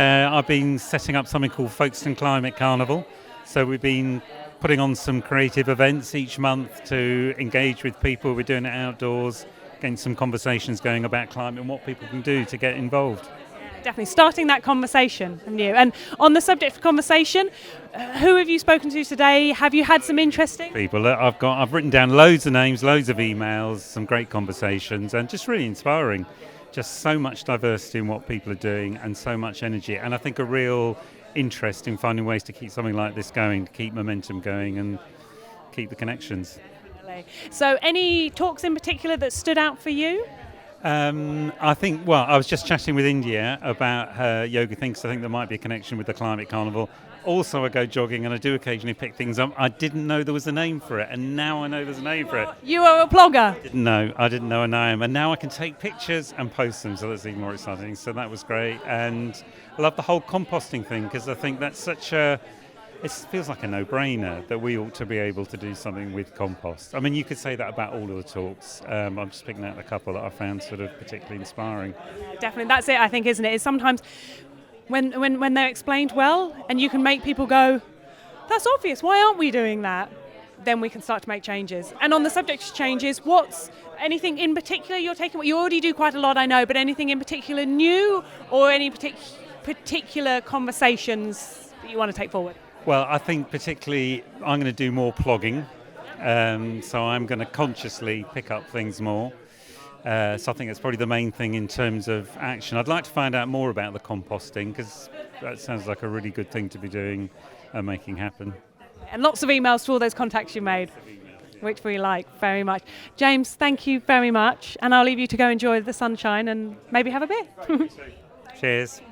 I've been setting up something called Folkestone Climate Carnival. So we've been putting on some creative events each month to engage with people. We're doing it outdoors, getting some conversations going about climate and what people can do to get involved. Definitely starting that conversation, haven't you? And on the subject of conversation, who have you spoken to today? Have you had some interesting people? I've written down loads of names, loads of emails, some great conversations, and just really inspiring. Just so much diversity in what people are doing, and so much energy, and I think a real interest in finding ways to keep something like this going, to keep momentum going, and keep the connections. So, any talks in particular that stood out for you? I think, I was just chatting with India about her yoga thing, because I think there might be a connection with the Climate Carnival. Also, I go jogging and I do occasionally pick things up. I didn't know there was a name for it, and now I know there's a name for it. You are a blogger? I didn't know a name, and now I can take pictures and post them, so that's even more exciting. So that was great, and I love the whole composting thing, because I think that's it feels like a no-brainer that we ought to be able to do something with compost. I mean, you could say that about all of the talks. I'm just picking out a couple that I found sort of particularly inspiring. Definitely, that's it, I think, isn't it? It's sometimes when they're explained well, and you can make people go, that's obvious, why aren't we doing that? Then we can start to make changes. And on the subject of changes, what's anything in particular you're taking? You already do quite a lot, I know, but anything in particular new, or any particular conversations that you want to take forward? Well, I think particularly I'm going to do more plogging, so I'm going to consciously pick up things more. So I think that's probably the main thing in terms of action. I'd like to find out more about the composting, because that sounds like a really good thing to be doing and making happen. And lots of emails to all those contacts you made, which we like very much. James, thank you very much, and I'll leave you to go enjoy the sunshine and maybe have a beer. Cheers.